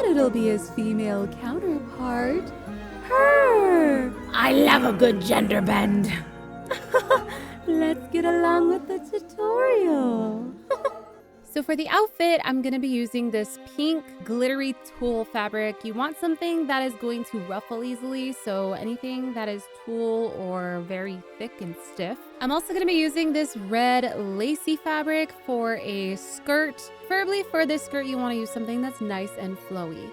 thought it'll be his female counterpart, her. I love a good gender bend. Let's get along with the tutorial. So for the outfit, I'm going to be using this pink glittery tulle fabric. You want something that is going to ruffle easily, so anything that is tulle or very thick and stiff. I'm also going to be using this red lacy fabric for a skirt. Preferably for this skirt, you want to use something that's nice and flowy.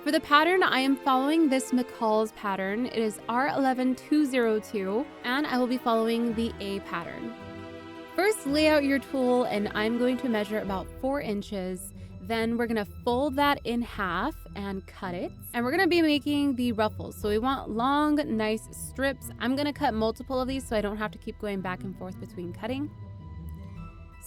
For the pattern, I am following this McCall's pattern. It is R11202, and I will be following the A pattern. First, lay out your tulle, and I'm going to measure about 4 inches. Then we're gonna fold that in half and cut it. And we're gonna be making the ruffles. So we want long, nice strips. I'm gonna cut multiple of these so I don't have to keep going back and forth between cutting.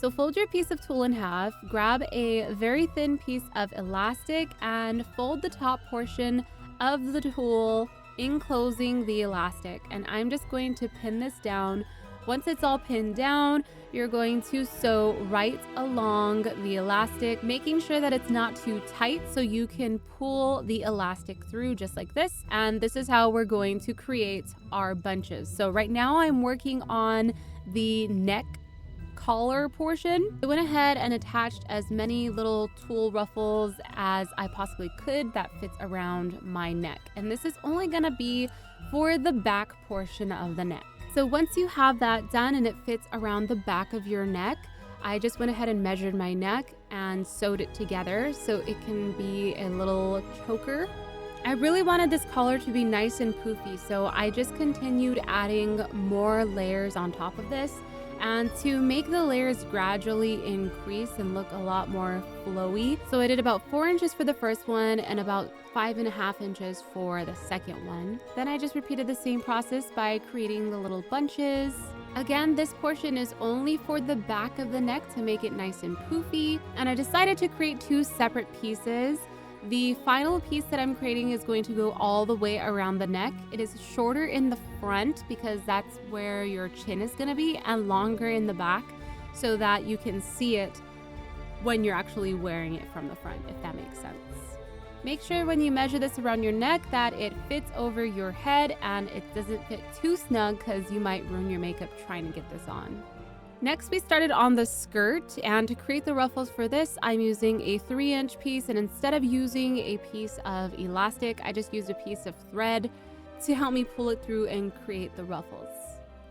So fold your piece of tulle in half, grab a very thin piece of elastic, and fold the top portion of the tulle, enclosing the elastic. And I'm just going to pin this down. Once it's all pinned down, you're going to sew right along the elastic, making sure that it's not too tight so you can pull the elastic through just like this. And this is how we're going to create our bunches. So right now I'm working on the neck collar portion. I went ahead and attached as many little tulle ruffles as I possibly could that fits around my neck. And this is only gonna be for the back portion of the neck. So once you have that done and it fits around the back of your neck, I just went ahead and measured my neck and sewed it together so it can be a little choker. I really wanted this collar to be nice and poofy, so I just continued adding more layers on top of this. And to make the layers gradually increase and look a lot more flowy. So I did about 4 inches for the first one and about 5.5 inches for the second one. Then I just repeated the same process by creating the little bunches. Again, this portion is only for the back of the neck to make it nice and poofy. And I decided to create 2 separate pieces. The final piece that I'm creating is going to go all the way around the neck. It is shorter in the front because that's where your chin is going to be, and longer in the back so that you can see it when you're actually wearing it from the front, if that makes sense. Make sure when you measure this around your neck that it fits over your head and it doesn't fit too snug because you might ruin your makeup trying to get this on. Next, we started on the skirt, and to create the ruffles for this, I'm using a 3-inch piece, and instead of using a piece of elastic, I just used a piece of thread to help me pull it through and create the ruffles.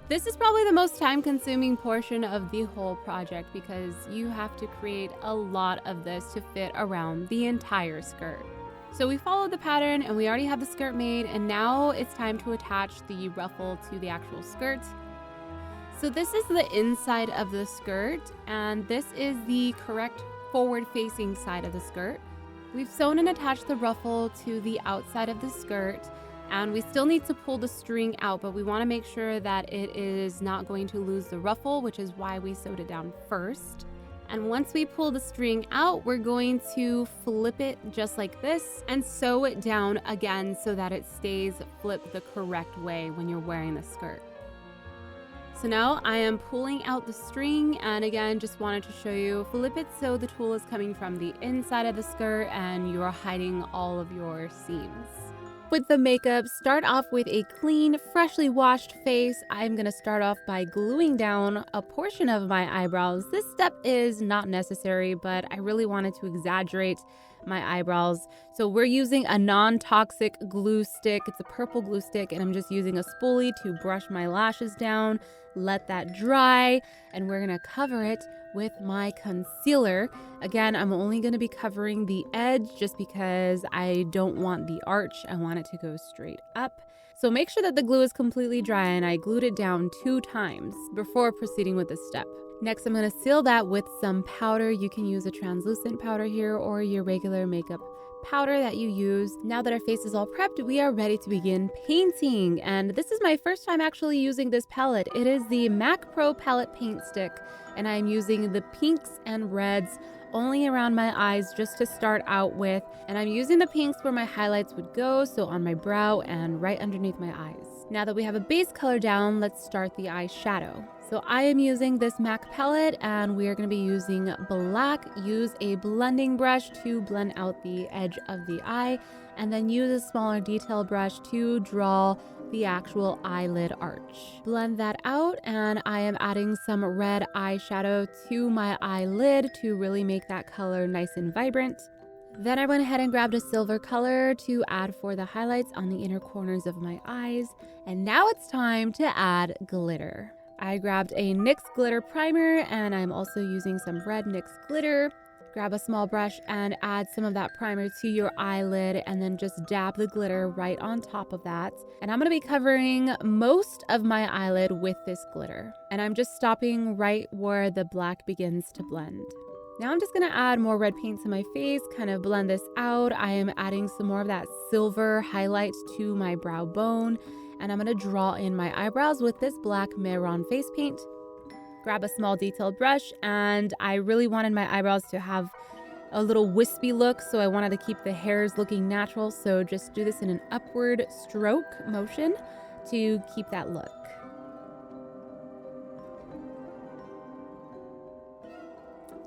This is probably the most time-consuming portion of the whole project because you have to create a lot of this to fit around the entire skirt. So we followed the pattern and we already have the skirt made, and now it's time to attach the ruffle to the actual skirt. So this is the inside of the skirt, and this is the correct forward-facing side of the skirt. We've sewn and attached the ruffle to the outside of the skirt, and we still need to pull the string out, but we want to make sure that it is not going to lose the ruffle, which is why we sewed it down first. And once we pull the string out, we're going to flip it just like this and sew it down again so that it stays flipped the correct way when you're wearing the skirt. So now I am pulling out the string, and again, just wanted to show you, flip it so the tulle is coming from the inside of the skirt and you're hiding all of your seams. With the makeup, start off with a clean, freshly washed face. I'm gonna start off by gluing down a portion of my eyebrows. This step is not necessary, but I really wanted to exaggerate my eyebrows. So we're using a non-toxic glue stick. It's a purple glue stick, and I'm just using a spoolie to brush my lashes down, let that dry, and we're gonna cover it with my concealer. Again, I'm only gonna be covering the edge just because I don't want the arch. I want it to go straight up. So make sure that the glue is completely dry, and I glued it down 2 times before proceeding with this step. Next, I'm going to seal that with some powder. You can use a translucent powder here or your regular makeup powder that you use. Now that our face is all prepped, we are ready to begin painting. And this is my first time actually using this palette. It is the MAC Pro Palette Paint Stick, and I'm using the pinks and reds only around my eyes just to start out with. And I'm using the pinks where my highlights would go, so on my brow and right underneath my eyes. Now that we have a base color down, let's start the eyeshadow. So I am using this MAC palette and we are going to be using black. Use a blending brush to blend out the edge of the eye, and then use a smaller detail brush to draw the actual eyelid arch. Blend that out, and I am adding some red eyeshadow to my eyelid to really make that color nice and vibrant. Then I went ahead and grabbed a silver color to add for the highlights on the inner corners of my eyes. And now it's time to add glitter. I grabbed a NYX glitter primer, and I'm also using some red NYX glitter. Grab a small brush and add some of that primer to your eyelid, and then just dab the glitter right on top of that. And I'm going to be covering most of my eyelid with this glitter. And I'm just stopping right where the black begins to blend. Now I'm just going to add more red paint to my face, kind of blend this out. I am adding some more of that silver highlight to my brow bone, and I'm going to draw in my eyebrows with this black Mehron face paint. Grab a small detailed brush, and I really wanted my eyebrows to have a little wispy look, so I wanted to keep the hairs looking natural, so just do this in an upward stroke motion to keep that look.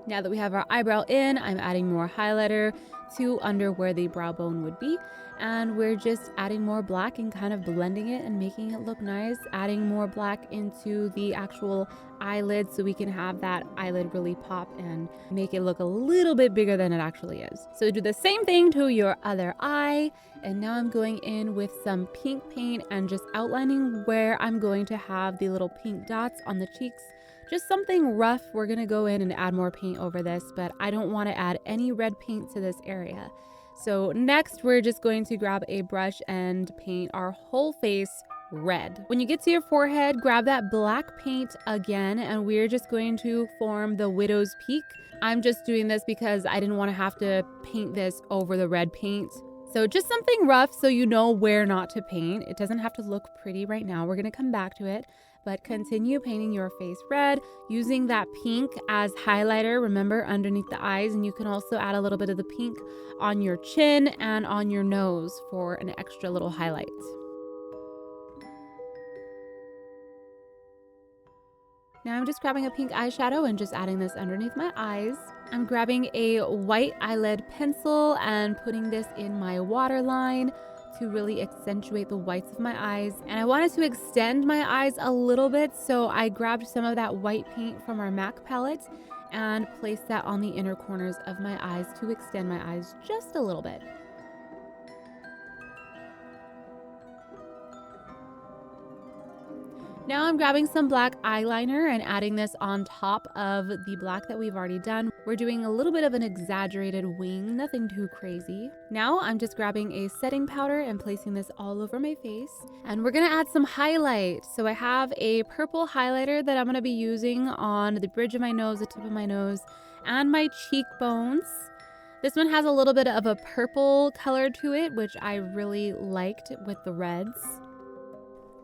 Now that we have our eyebrow in, I'm adding more highlighter to under where the brow bone would be. And we're just adding more black and kind of blending it and making it look nice. Adding more black into the actual eyelid so we can have that eyelid really pop and make it look a little bit bigger than it actually is. So do the same thing to your other eye. And now I'm going in with some pink paint and just outlining where I'm going to have the little pink dots on the cheeks. Just something rough. We're gonna go in and add more paint over this, but I don't want to add any red paint to this area. So next, we're just going to grab a brush and paint our whole face red. When you get to your forehead, grab that black paint again, and we're just going to form the widow's peak. I'm just doing this because I didn't want to have to paint this over the red paint. So just something rough so you know where not to paint. It doesn't have to look pretty right now. We're gonna come back to it. But continue painting your face red, using that pink as highlighter, remember, underneath the eyes. And you can also add a little bit of the pink on your chin and on your nose for an extra little highlight. Now I'm just grabbing a pink eyeshadow and just adding this underneath my eyes. I'm grabbing a white eyelid pencil and putting this in my waterline to really accentuate the whites of my eyes. And I wanted to extend my eyes a little bit, so I grabbed some of that white paint from our MAC palette and placed that on the inner corners of my eyes to extend my eyes just a little bit. Now I'm grabbing some black eyeliner and adding this on top of the black that we've already done. We're doing a little bit of an exaggerated wing, nothing too crazy. Now I'm just grabbing a setting powder and placing this all over my face. And we're gonna add some highlight. So I have a purple highlighter that I'm gonna be using on the bridge of my nose, the tip of my nose, and my cheekbones. This one has a little bit of a purple color to it, which I really liked with the reds.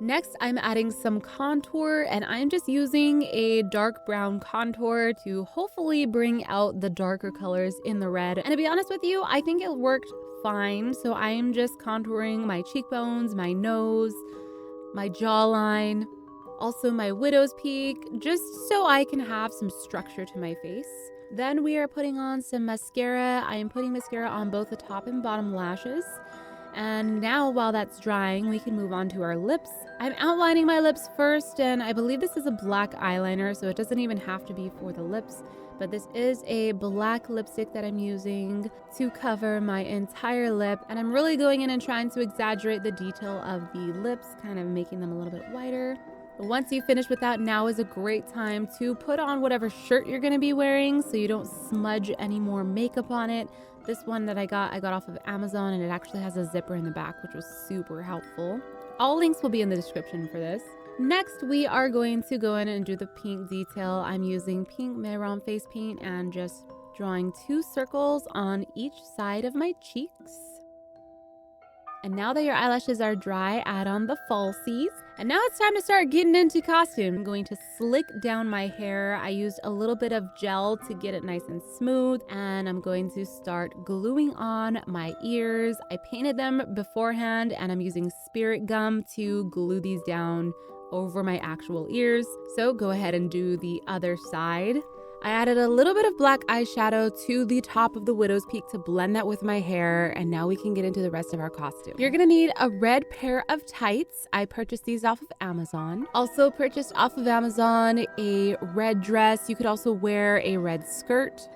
Next, I'm adding some contour, and I'm just using a dark brown contour to hopefully bring out the darker colors in the red. And to be honest with you, I think it worked fine. So I am just contouring my cheekbones, my nose, my jawline, also my widow's peak, just so I can have some structure to my face. Then we are putting on some mascara. I am putting mascara on both the top and bottom lashes. And now while that's drying, we can move on to our lips. I'm outlining my lips first, and I believe this is a black eyeliner, so it doesn't even have to be for the lips. But this is a black lipstick that I'm using to cover my entire lip. And I'm really going in and trying to exaggerate the detail of the lips, kind of making them a little bit whiter. But once you finish with that, now is a great time to put on whatever shirt you're going to be wearing so you don't smudge any more makeup on it. This one that I got off of Amazon, and it actually has a zipper in the back, which was super helpful. All links will be in the description for this. Next, we are going to go in and do the pink detail. I'm using pink Mehron face paint and just drawing 2 circles on each side of my cheeks. And now that your eyelashes are dry, add on the falsies. And now it's time to start getting into costume. I'm going to slick down my hair. I used a little bit of gel to get it nice and smooth. And I'm going to start gluing on my ears. I painted them beforehand and I'm using spirit gum to glue these down over my actual ears. So go ahead and do the other side. I added a little bit of black eyeshadow to the top of the widow's peak to blend that with my hair, and now we can get into the rest of our costume. You're gonna need a red pair of tights. I purchased these off of Amazon. Also purchased off of Amazon a red dress. You could also wear a red skirt.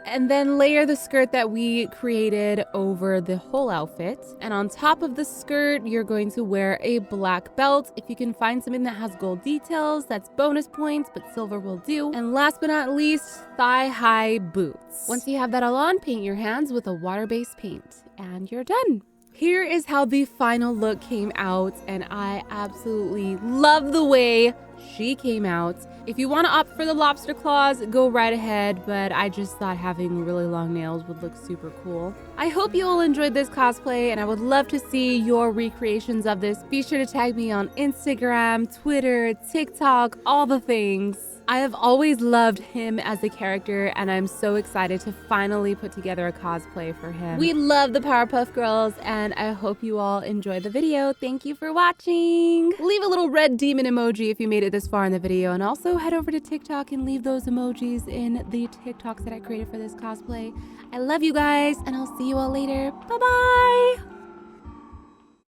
And then layer the skirt that we created over the whole outfit. And on top of the skirt, you're going to wear a black belt. If you can find something that has gold details, that's bonus points, but silver will do. And last but not least, thigh-high boots. Once you have that all on, paint your hands with a water-based paint, and you're done. Here is how the final look came out, and I absolutely love the way she came out. If you want to opt for the lobster claws, go right ahead, but I just thought having really long nails would look super cool. I hope you all enjoyed this cosplay, and I would love to see your recreations of this. Be sure to tag me on Instagram, Twitter, TikTok, all the things. I have always loved him as a character, and I'm so excited to finally put together a cosplay for him. We love the Powerpuff Girls, and I hope you all enjoyed the video. Thank you for watching. Leave a little red demon emoji if you made it this far in the video, and also head over to TikTok and leave those emojis in the TikToks that I created for this cosplay. I love you guys, and I'll see you all later. Bye-bye!